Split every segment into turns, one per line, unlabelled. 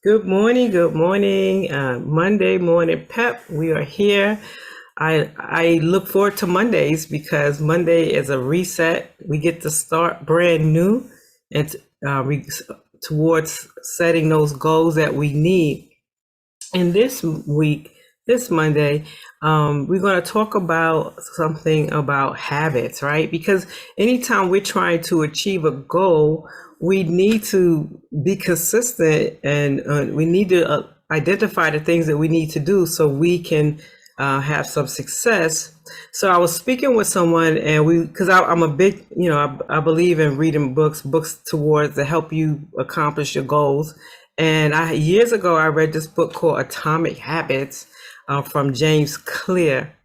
Good morning, good morning. Monday morning pep. We are here. I look forward to Mondays because Monday is a reset. We get to start brand new and we towards setting those goals that we need. And this week, this Monday, we're going to talk about something about habits, right? Because anytime we're trying to achieve a goal, we need to be consistent and we need to identify the things that we need to do so we can have some success. So I was speaking with someone, and because I'm a big, I believe in reading books towards to help you accomplish your goals. And years ago, I read this book called Atomic Habits from James Clear.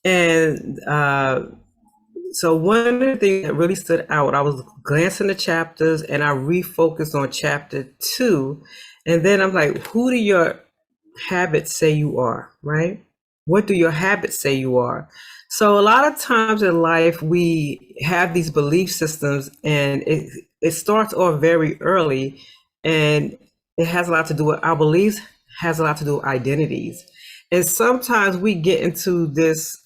And so one of the things that really stood out, I was glancing the chapters and I refocused on chapter 2. And then I'm like, who do your habits say you are, right? What do your habits say you are? So a lot of times in life, we have these belief systems and it starts off very early, and it has a lot to do with our beliefs, has a lot to do with identities. And sometimes we get into this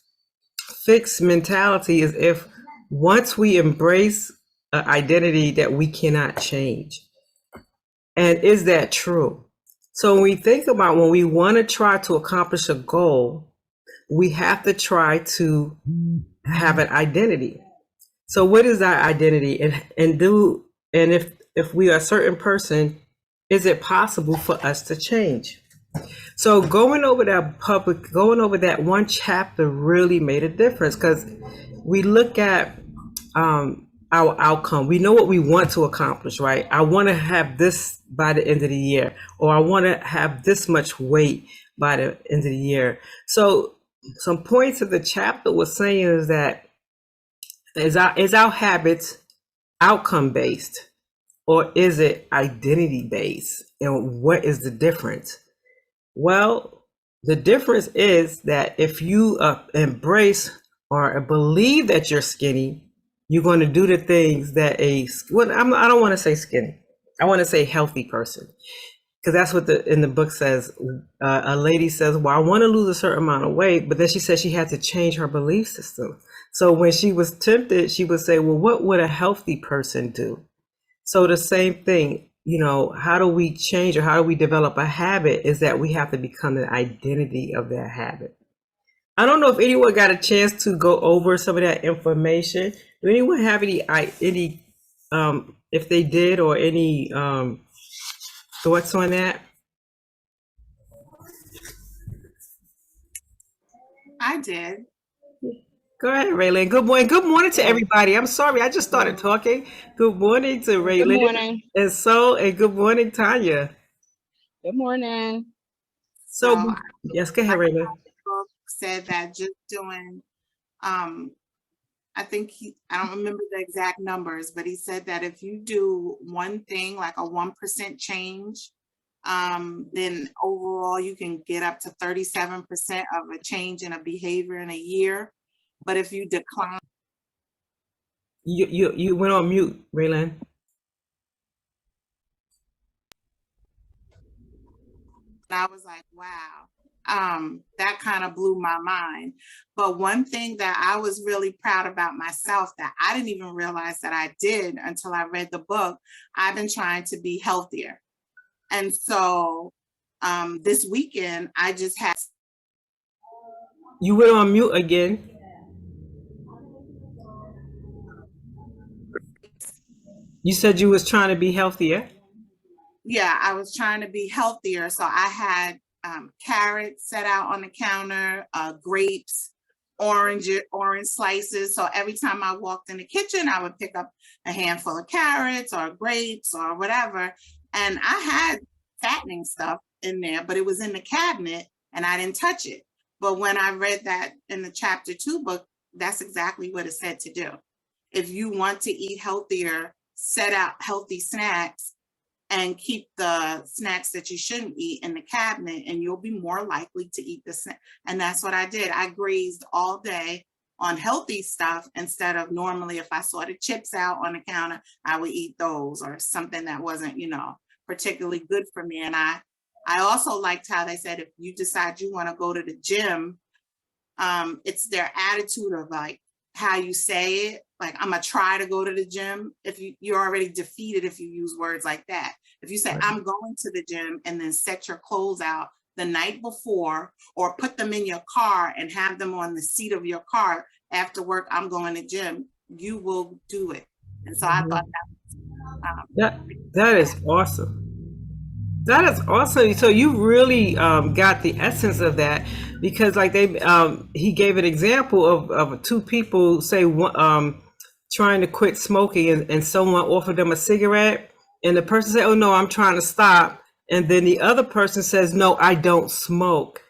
fixed mentality as if once we embrace an identity that we cannot change. And is that true? So when we think about when we want to try to accomplish a goal, we have to try to have an identity. So what is our identity? And if we are a certain person, is it possible for us to change? So going over that one chapter really made a difference because we look at our outcome. We know what we want to accomplish, right? I want to have this by the end of the year, or I want to have this much weight by the end of the year. So some points of the chapter was saying is that is our habits outcome based or is it identity based? And what is the difference? Well, the difference is that if you embrace or believe that you're skinny, you're going to do the things that I don't want to say skinny. I want to say healthy person because that's what in the book says. A lady says, "Well, I want to lose a certain amount of weight," but then she said she had to change her belief system. So when she was tempted, she would say, "Well, what would a healthy person do?" So the same thing, how do we change or how do we develop a habit is that we have to become the identity of that habit. I don't know if anyone got a chance to go over some of that information. Do anyone have any if they did or any thoughts on that?
I did.
Go ahead, Raylan. Good morning. Good morning to
Oh,
everybody. I'm sorry, I just started talking. Good morning to
good
Raylan
morning.
and good morning, Tanya.
Good morning.
So
So yes, go ahead, Raylan.
book said that just doing, um, I don't remember the exact numbers, but he said that if you do one thing, like a 1% change, then overall you can get up to 37% of a change in a behavior in a year. But if you decline,
You went on mute, Raylan.
I was like, wow. That kind of blew my mind. But one thing that I was really proud about myself that I didn't even realize that I did until I read the book, I've been trying to be healthier. And so this weekend, I just had,
You went on mute again. You said you was trying to be healthier.
yeah, I was trying to be healthier. So I had carrots set out on the counter, grapes, orange slices. So every time I walked in the kitchen, I would pick up a handful of carrots or grapes or whatever. And I had fattening stuff in there, but it was in the cabinet and I didn't touch it. But when I read that in the chapter 2 book, that's exactly what it said to do. If you want to eat healthier, set out healthy snacks and keep the snacks that you shouldn't eat in the cabinet, and you'll be more likely to eat the snack. And that's what I did. I grazed all day on healthy stuff instead of normally if I saw the chips out on the counter, I would eat those or something that wasn't, particularly good for me. And I also liked how they said if you decide you want to go to the gym, it's their attitude of like how you say it. Like, I'm gonna try to go to the gym. If you're already defeated if you use words like that. If you say
Right.
I'm going to the gym and then set your clothes out the night before, or put them in your car and have them on the seat of your car after work, I'm going to gym, you will do it. And so I thought
That is awesome. That is awesome. So you really got the essence of that, because like he gave an example of two people, say trying to quit smoking, and someone offered them a cigarette, and the person said, "Oh no, I'm trying to stop," and then the other person says, "No, I don't smoke."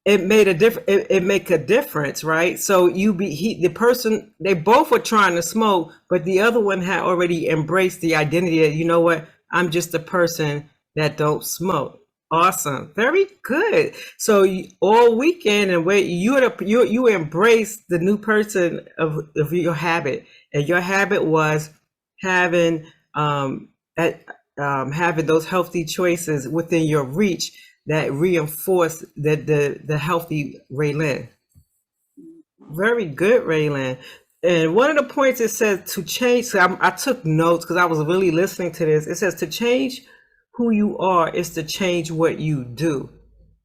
It made a difference. It make a difference, right? So the person, they both were trying to smoke, but the other one had already embraced the identity that, you know what, I'm just a person that don't smoke. Awesome, very good. So all weekend, and where you embrace the new person of your habit, and your habit was having having those healthy choices within your reach that reinforce the healthy Raylan. Very good, Raylan. And one of the points, it says to change. So I took notes because I was really listening to this. It says to change who you are is to change what you do.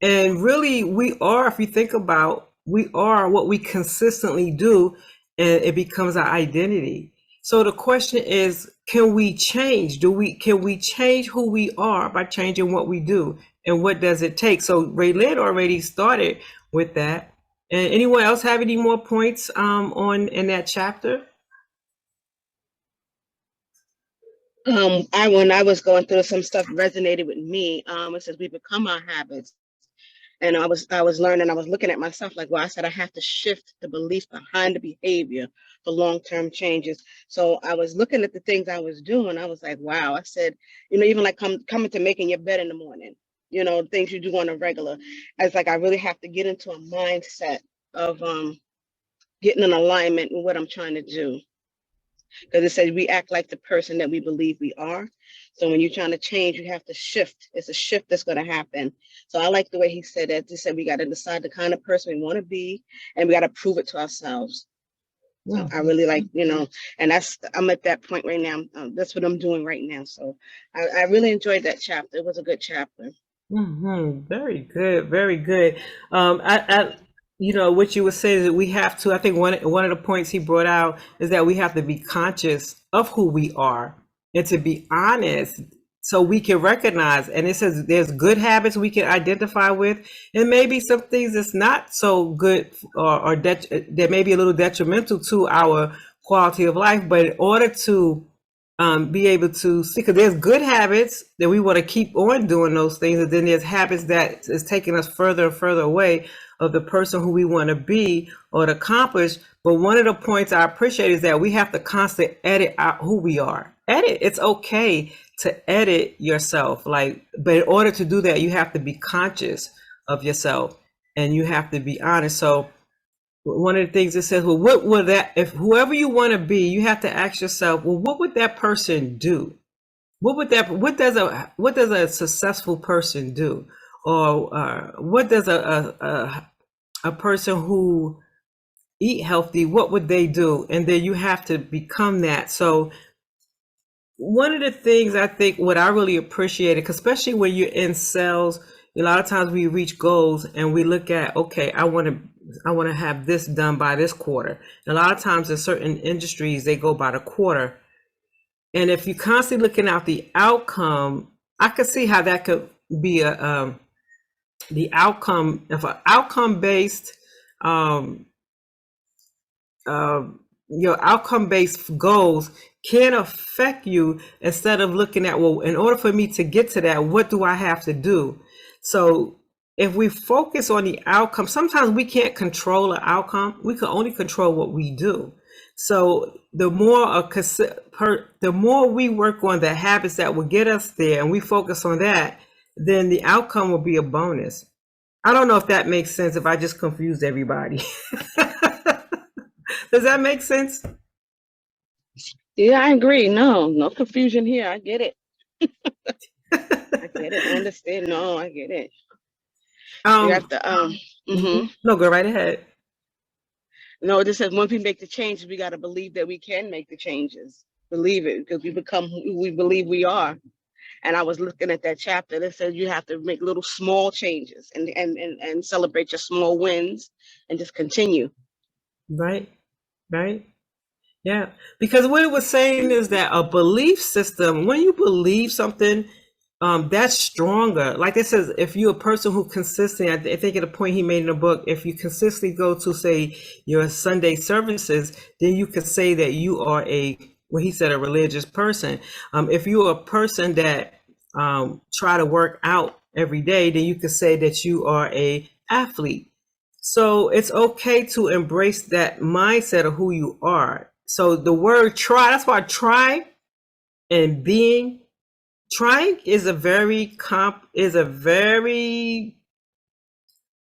And really, we are, if you think about, we are what we consistently do, and it becomes our identity. So the question is, can we change? Can we change who we are by changing what we do? And what does it take? So Raylan already started with that. And anyone else have any more points on in that chapter?
When I was going through, some stuff resonated with me. It says we become our habits. And I was learning, I was looking at myself like, well, I said I have to shift the belief behind the behavior for long-term changes. So I was looking at the things I was doing. I was like, wow. I said, even like coming to making your bed in the morning, things you do on a regular. I was like, I really have to get into a mindset of getting in alignment with what I'm trying to do. Because it says we act like the person that we believe we are. So when you're trying to change, you have to shift. It's a shift that's going to happen. So I like the way he said that. He said we got to decide the kind of person we want to be, and we got to prove it to ourselves. So I really like, and I'm at that point right now. That's what I'm doing right now. So I really enjoyed that chapter. It was a good chapter.
Very good, very good. What you were saying is that we have to, I think one of the points he brought out is that we have to be conscious of who we are and to be honest, so we can recognize. And it says there's good habits we can identify with, and maybe some things that's not so good, or that may be a little detrimental to our quality of life. But in order to be able to see, because there's good habits that we want to keep on doing those things, and then there's habits that is taking us further and further away of the person who we want to be or to accomplish. But one of the points I appreciate is that we have to constantly edit out who we are. It's okay to edit yourself, but in order to do that, you have to be conscious of yourself and you have to be honest. So one of the things it says, well, what would that, if whoever you want to be, you have to ask yourself, well, what would that person do? What does a successful person do? Or what does a person who eat healthy, what would they do? And then you have to become that. So one of the things I think, what I really appreciated, 'cause especially when you're in sales, a lot of times we reach goals and we look at, okay, I want to have this done by this quarter. And a lot of times in certain industries, they go by the quarter. And if you're constantly looking at the outcome, I could see how that could be the outcome, if an outcome based, your outcome based goals can affect you, instead of looking at, well, in order for me to get to that, what do I have to do? So if we focus on the outcome, sometimes we can't control the outcome. We can only control what we do. So the more we work on the habits that will get us there, and we focus on that, then the outcome will be a bonus. I don't know if that makes sense, if I just confused everybody. Does that make sense?
Yeah, I agree. No confusion here. I get it. I get it. I understand. No, I get it. You
Um,
have to,
mhm. No, go right ahead.
no, it just says once we make the changes, we got to believe that we can make the changes. Believe it, because we become who we believe we are. And I was looking at that chapter that says you have to make little small changes and celebrate your small wins and just continue.
Right, right. Yeah, because what it was saying is that a belief system, when you believe something, that's stronger. Like it says, if you're a person who consistently, I think at the point he made in the book, if you consistently go to, say, your Sunday services, then you could say that you are well, he said, a religious person. If you're a person that try to work out every day, then you could say that you are a athlete. So it's okay to embrace that mindset of who you are. So the word try, that's why try and being, trying is a very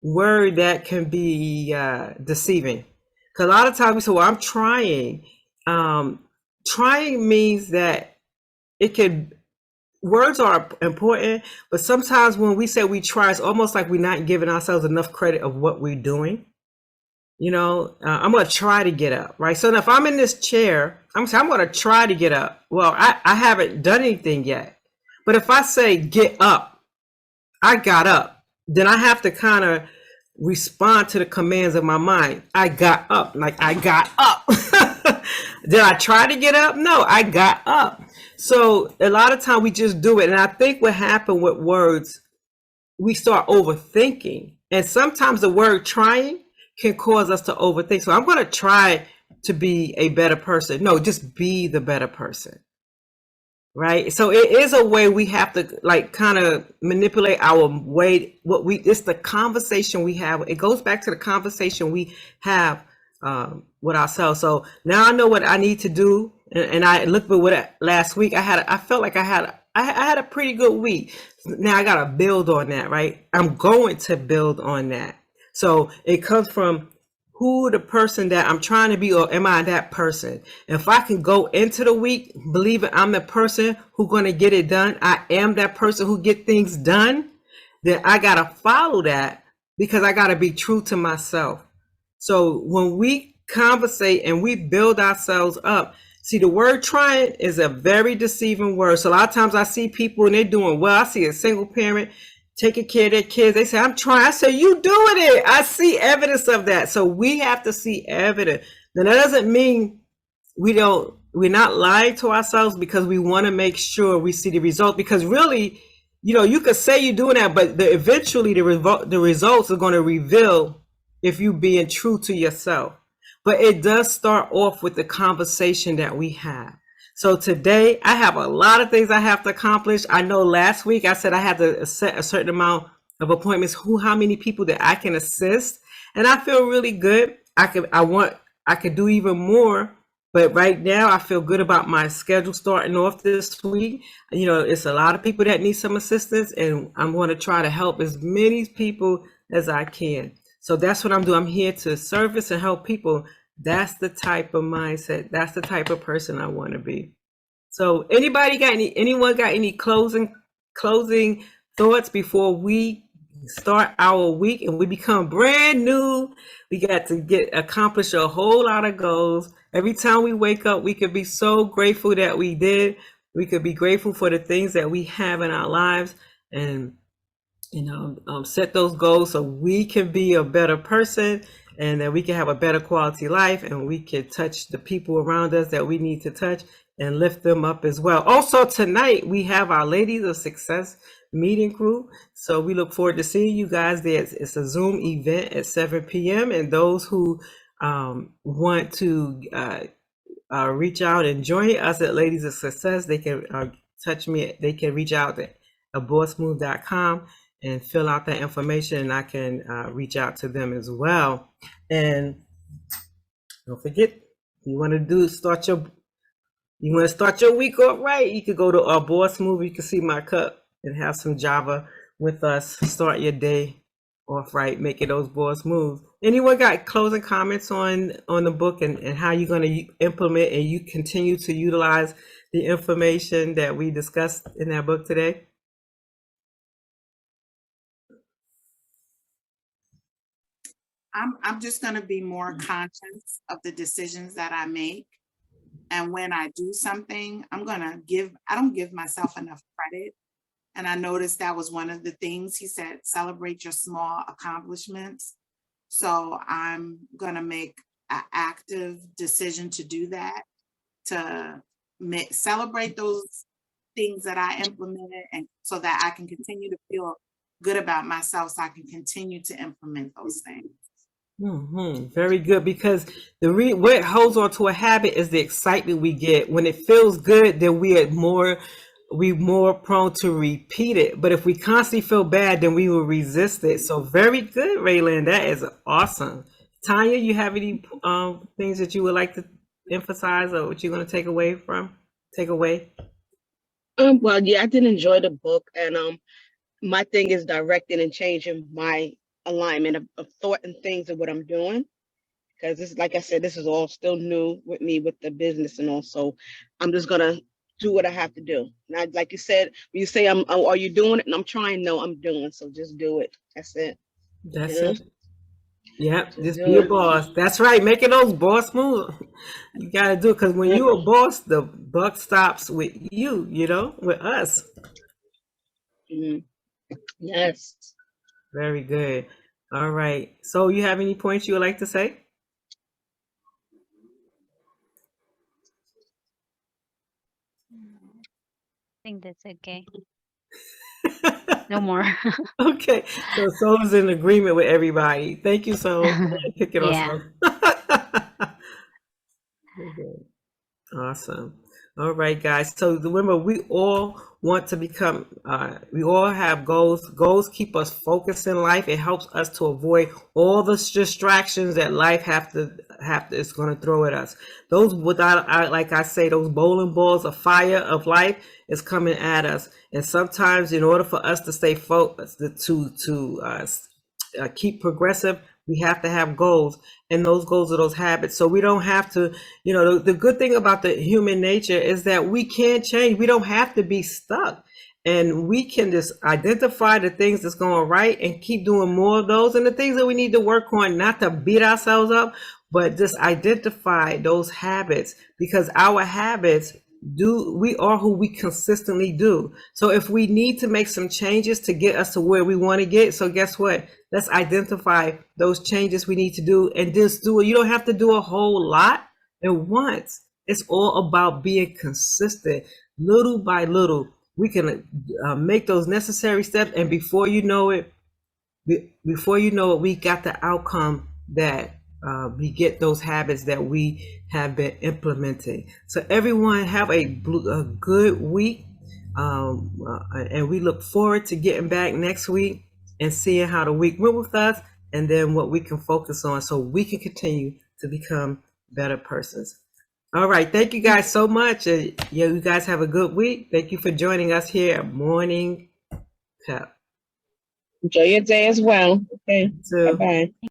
word that can be deceiving. Because a lot of times we say, well, I'm trying. Trying means that it can, words are important, but sometimes when we say we try, it's almost like we're not giving ourselves enough credit of what we're doing. You know, I'm going to try to get up, right? So if I'm in this chair, I'm going to try to get up. Well, I haven't done anything yet. But if I say get up, I got up, then I have to kind of respond to the commands of my mind. I got up, like I got up. Did I try to get up? No, I got up. So a lot of time we just do it. And I think what happened with words, we start overthinking. And sometimes the word trying can cause us to overthink. So I'm going to try to be a better person. No, just be the better person. Right. So it is a way we have to like kind of manipulate our way. It's the conversation we have. It goes back to the conversation we have with ourselves. So now I know what I need to do. And I looked at what last week I felt like I had a pretty good week. Now I got to build on that. Right. I'm going to build on that. So it comes from who the person that I'm trying to be, or am I that person? If I can go into the week believing I'm the person who's going to get it done, I am that person who get things done, then I got to follow that because I got to be true to myself. So when we conversate and we build ourselves up, see, the word trying is a very deceiving word. So a lot of times I see people and they're doing well. I see a single parent taking care of their kids. They say, I'm trying. I say, you doing it. I see evidence of that. So we have to see evidence. Now that doesn't mean we're not lying to ourselves, because we want to make sure we see the result. Because really, you know, you could say you're doing that, but eventually the results are going to reveal if you being true to yourself. But it does start off with the conversation that we have. So today I have a lot of things I have to accomplish. I know last week I said I had to set a certain amount of appointments, how many people that I can assist. And I feel really good. I could do even more, but right now I feel good about my schedule starting off this week. You know, it's a lot of people that need some assistance, and I'm going to try to help as many people as I can. So that's what I'm doing. I'm here to service and help people. That's the type of mindset. That's the type of person I want to be. So anyone got any closing thoughts before we start our week and we become brand new? We got to accomplish a whole lot of goals. Every time we wake up, we could be so grateful that we did. We could be grateful for the things that we have in our lives, and set those goals so we can be a better person, and that we can have a better quality life, and we can touch the people around us that we need to touch and lift them up as well. Also tonight we have our Ladies of Success meeting group. So we look forward to seeing you guys there. It's a Zoom event at 7 p.m. And those who want to reach out and join us at Ladies of Success, they can touch me. They can reach out at aboardsmooth.com and fill out that information, and I can reach out to them as well. And don't forget, you want to start your week off right, you could go to our Boss Move. You can see my cup and have some Java with us. Start your day off right, making those boss moves. Anyone got closing comments on the book and how you're going to implement and you continue to utilize the information that we discussed in that book today?
I'm just gonna be more conscious of the decisions that I make. And when I do something, I don't give myself enough credit. And I noticed that was one of the things he said, celebrate your small accomplishments. So I'm gonna make an active decision to do that, to celebrate those things that I implemented, and so that I can continue to feel good about myself, so I can continue to implement those things.
Very good, because what holds on to a habit is the excitement we get. When it feels good, then we more prone to repeat it. But if we constantly feel bad, then we will resist it. So very good, Raylan. That is awesome. Tanya, you have any things that you would like to emphasize, or what you're going to take away?
Well, yeah, I did enjoy the book, and my thing is directing and changing my alignment of thought and things of what I'm doing, because this, like I said, this is all still new with me with the business, and also I'm just gonna do what I have to do. And I, like you said, when you say are you doing it? And I'm trying. No, I'm doing. So just do it. That's it.
That's
You know?
it. Yep, just
do
be a
it.
boss. That's right. Making those boss moves. You gotta do it, because when you're a boss, the buck stops with you. With us.
Mhm. Yes.
Very good. All right. So you have any points you would like to say?
I think that's okay. No more.
Okay. So Soul's in agreement with everybody. Thank you, Soul, for picking on
Yeah.
Soul. Very good. Awesome. All right, guys. So remember, we all want to become, we all have goals. Goals keep us focused in life. It helps us to avoid all the distractions that life is going to throw at us. Those like I say, those bowling balls of fire of life is coming at us. And sometimes in order for us to stay focused, to keep progressive, we have to have goals, and those goals are those habits. So we don't have to, the good thing about the human nature is that we can change. We don't have to be stuck, and we can just identify the things that's going right and keep doing more of those, and the things that we need to work on, not to beat ourselves up, but just identify those habits, because our habits we are who we consistently do. So if we need to make some changes to get us to where we want to get, so guess what? Let's identify those changes we need to do and just do it. You don't have to do a whole lot at once. It's all about being consistent. Little by little, we can make those necessary steps, and before you know it, we got the outcome that we get those habits that we have been implementing. So everyone have a good week, and we look forward to getting back next week and seeing how the week went with us, and then what we can focus on so we can continue to become better persons. All right, thank you guys so much. You guys have a good week. Thank you for joining us here at Morning Pep.
Enjoy your day as well. Okay.
So,
Bye-bye.